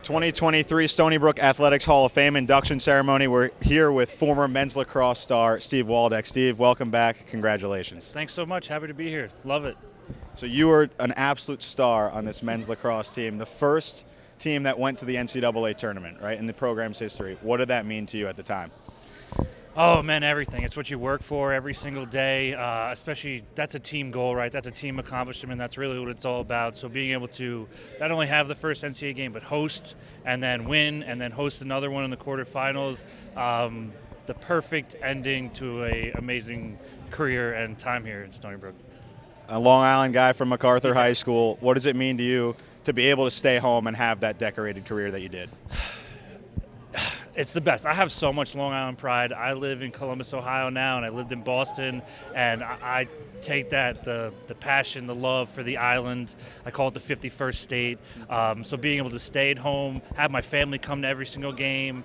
2023 Stony Brook Athletics Hall of Fame induction ceremony. We're here with former men's lacrosse star Steve Waldeck. Steve, welcome back. Congratulations. Thanks so much. Happy to be here. Love it. So you were an absolute star on this men's lacrosse team, the first team that went to the NCAA tournament, right, in the program's history. What did that mean to you at the time? Oh, man, everything. It's what you work for every single day, especially that's a team goal, right? That's a team accomplishment. That's really what it's all about. So being able to not only have the first NCAA game, but host and then win and then host another one in the quarterfinals, the perfect ending to an amazing career and time here in Stony Brook. A Long Island guy from MacArthur High School. What does it mean to you to be able to stay home and have that decorated career that you did? It's the best. I have so much Long Island pride. I live in Columbus, Ohio now, and I lived in Boston, and I take that, the passion, the love for the island. I call it the 51st state. So being able to stay at home, have my family come to every single game,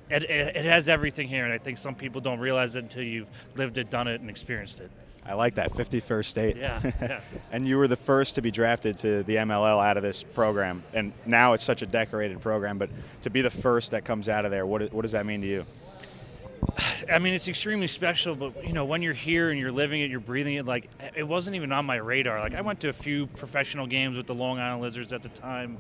it has everything here, and I think some people don't realize it until you've lived it, done it, and experienced it. I like that, 51st state. Yeah. And you were the first to be drafted to the MLL out of this program, and now it's such a decorated program, but to be the first that comes out of there, what does that mean to you? I mean, it's extremely special, but, you know, when you're here and you're living it, you're breathing it, like, it wasn't even on my radar. Like, I went to a few professional games with the Long Island Lizards at the time,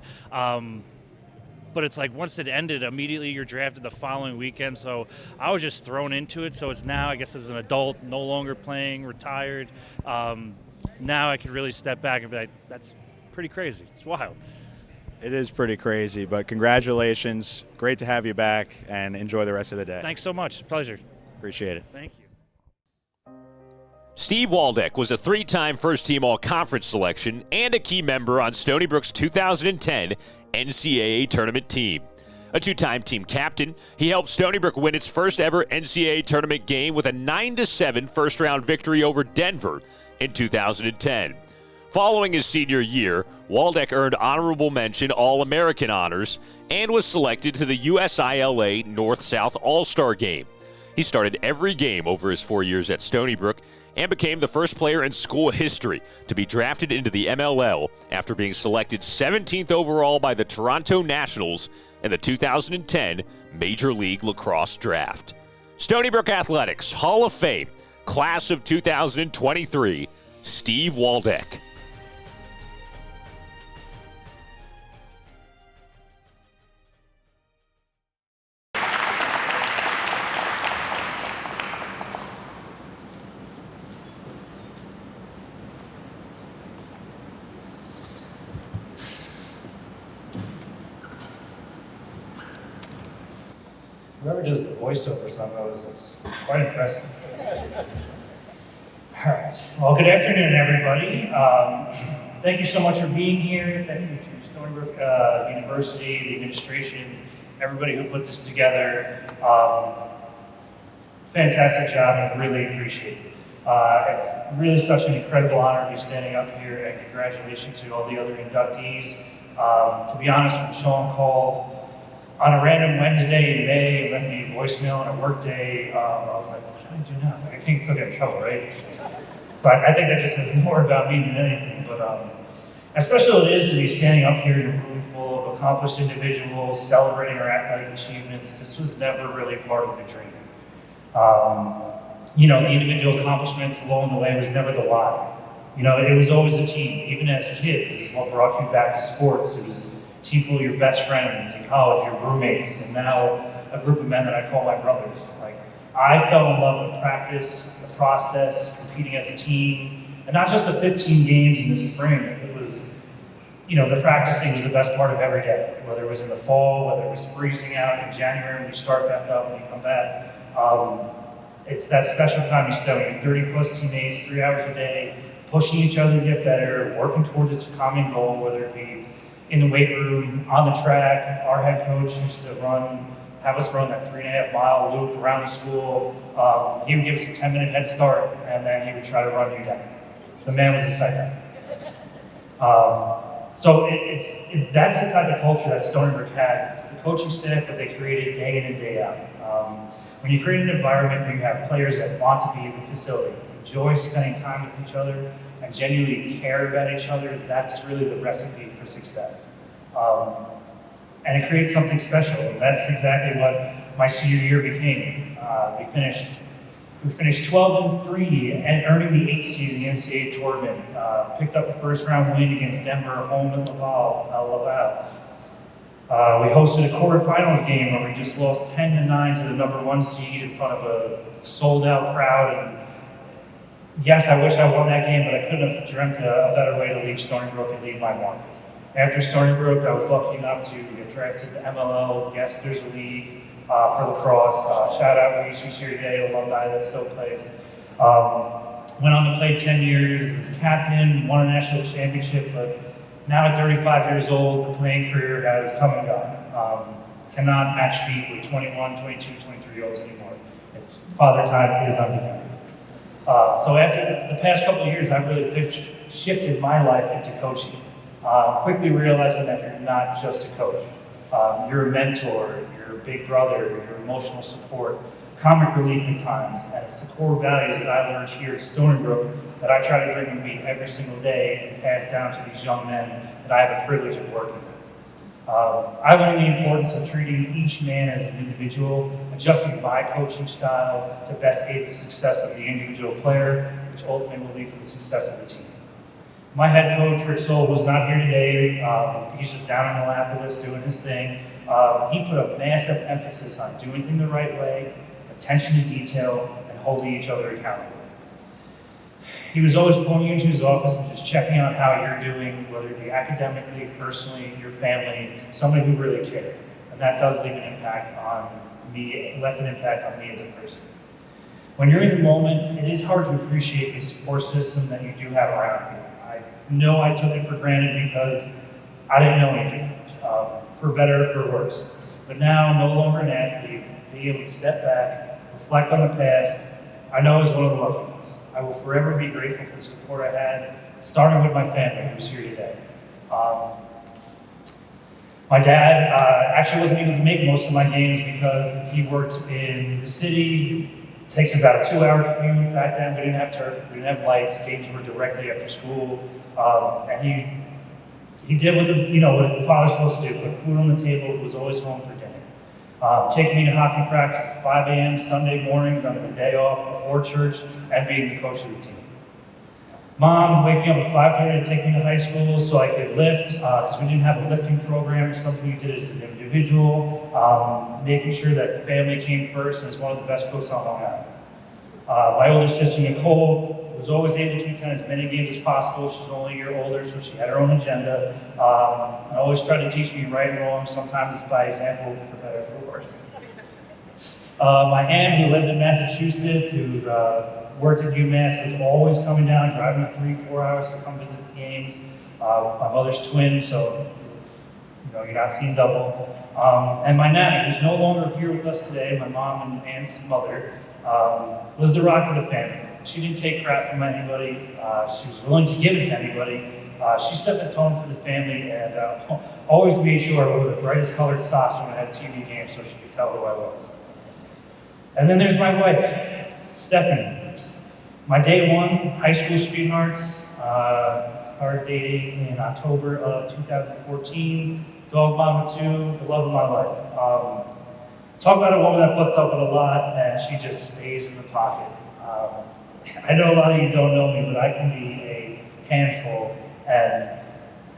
but it's like once it ended, immediately you're drafted the following weekend. So I was just thrown into it. So it's now, I guess, as an adult, no longer playing, retired. Now I can really step back and be like, that's pretty crazy. It's wild. It is pretty crazy, but congratulations. Great to have you back, and enjoy the rest of the day. Thanks so much. Pleasure. Appreciate it. Thank you. Steve Waldeck was a three-time first-team all-conference selection and a key member on Stony Brook's 2010 NCAA tournament team. A two-time team captain, he helped Stony Brook win its first-ever NCAA tournament game with a 9-7 first-round victory over Denver in 2010. Following his senior year, Waldeck earned honorable mention All-American honors and was selected to the USILA North-South All-Star Game. He started every game over his 4 years at Stony Brook and became the first player in school history to be drafted into the MLL after being selected 17th overall by the Toronto Nationals in the 2010 Major League Lacrosse Draft. Stony Brook Athletics Hall of Fame, Class of 2023, Steve Waldeck. Whoever does the voiceovers on those is quite impressive. All right. Well, good afternoon, everybody. Thank you so much for being here. Thank you to Stony Brook University, the administration, everybody who put this together. Fantastic job, and I really appreciate it. It's really such an incredible honor to be standing up here, and congratulations to all the other inductees. To be honest, when Sean called on a random Wednesday in May and left me a voicemail on a work day, I was like, what do I do now? It's like, I can't still get in trouble, right? So I think that just says more about me than anything. But as special it is to be standing up here in a room full of accomplished individuals celebrating our athletic achievements, this was never really part of the dream. You know, the individual accomplishments along the way was never the why. You know, it was always a team. Even as kids, this is what brought you back to sports. It was a team full of your best friends in college, your roommates, and now a group of men that I call my brothers. Like, I fell in love with practice, the process, competing as a team, and not just the 15 games in the spring. It was, you know, the practicing was the best part of every day, whether it was in the fall, whether it was freezing out in January when you start back up and you come back. It's that special time you spend with 30 plus teammates, 3 hours a day, pushing each other to get better, working towards its common goal, whether it be in the weight room, on the track. Our head coach used to have us run that 3.5-mile loop around the school. He would give us a 10-minute head start, and then he would try to run you down. The man was a psycho. So that's the type of culture that Stony Brook has. It's the coaching staff that they created day in and day out. When you create an environment where you have players that want to be in the facility, enjoy spending time with each other, and genuinely care about each other, that's really the recipe for success. and it creates something special. And that's exactly what my senior year became. We finished 12-3 and earning the 8th seed in the NCAA tournament. Picked up a first-round win against Denver, home at Laval. We hosted a quarterfinals game where we just lost 10-9 to the number 1 seed in front of a sold-out crowd. And yes, I wish I won that game, but I couldn't have dreamt a better way to leave Stony Brook and leave my mark. After Stony Brook, I was lucky enough to get drafted to the MLL Guesters League for lacrosse. Shout out Reese, who's here today, alumni that still plays. Went on to play 10 years, was a captain, won a national championship, but now at 35 years old, the playing career has come and gone. Cannot match feet with 21, 22, 23-year-olds anymore. It's father time is undefeated. So after the past couple of years, I've really shifted my life into coaching. Quickly realizing that you're not just a coach. You're a mentor, you're a big brother, you're emotional support, comic relief at times, and it's the core values that I learned here at Stony Brook that I try to bring with me every single day and pass down to these young men that I have the privilege of working with. I learned the importance of treating each man as an individual, adjusting my coaching style to best aid the success of the individual player, which ultimately will lead to the success of the team. My head coach, Rick Soul, was not here today. He's just down in Minneapolis doing his thing. He put a massive emphasis on doing things the right way, attention to detail, and holding each other accountable. He was always pulling you into his office and just checking on how you're doing, whether it be academically, personally, your family, somebody who really cared. And that does leave an impact on me, left an impact on me as a person. When you're in the moment, it is hard to appreciate the support system that you do have around you. I know I took it for granted because I didn't know any different, for better or for worse. But now, no longer an athlete, being able to step back, reflect on the past, I know is one of the lucky ones. I will forever be grateful for the support I had, starting with my family who's here today. My dad actually wasn't able to make most of my games because he worked in the city. It takes about a 2-hour commute. Back then, we didn't have turf, we didn't have lights, games were directly after school. And he did what the father's supposed to do, put food on the table, was always home for dinner. Taking me to hockey practice at 5 a.m. Sunday mornings on his day off before church and being the coach of the team. Mom waking up at 5:30 to take me to high school so I could lift, because we didn't have a lifting program, something we did as an individual, making sure that family came first, and was one of the best cooks on Long Island. My older sister, Nicole, was always able to attend as many games as possible. She's only a year older, so she had her own agenda. And always tried to teach me right and wrong, sometimes by example, for better or for worse. My aunt, who lived in Massachusetts, who worked at UMass, was always coming down, driving 3-4 hours to come visit the games. My mother's twin, so you're not seeing double. And my nanny, who's no longer here with us today, my mom and aunt's mother, was the rock of the family. She didn't take crap from anybody. She was willing to give it to anybody. She set the tone for the family and always made sure I wore the brightest colored socks when I had TV games so she could tell who I was. And then there's my wife, Stephanie. My day one, high school sweethearts, started dating in October of 2014. Dog mom of 2, the love of my life. Talk about a woman that puts up with a lot and she just stays in the pocket. I know a lot of you don't know me, but I can be a handful, and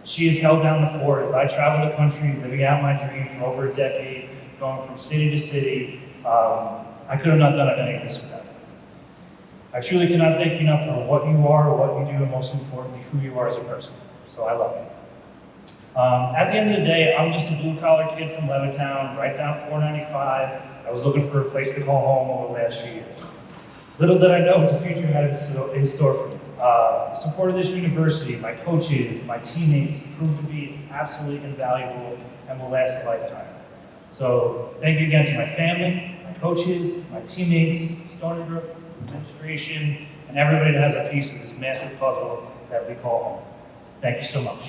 she has held down the fort as I travel the country, living out my dream for over a decade, going from city to city. I could have not done any of this without her. I truly cannot thank you enough for what you are, what you do, and most importantly, who you are as a person. So I love you. At the end of the day, I'm just a blue-collar kid from Levittown, right down 495. I was looking for a place to call home over the last few years. Little did I know what the future had in store for me. The support of this university, my coaches, my teammates proved to be absolutely invaluable and will last a lifetime. So thank you again to my family, my coaches, my teammates, Stony Brook, administration, and everybody that has a piece of this massive puzzle that we call home. Thank you so much.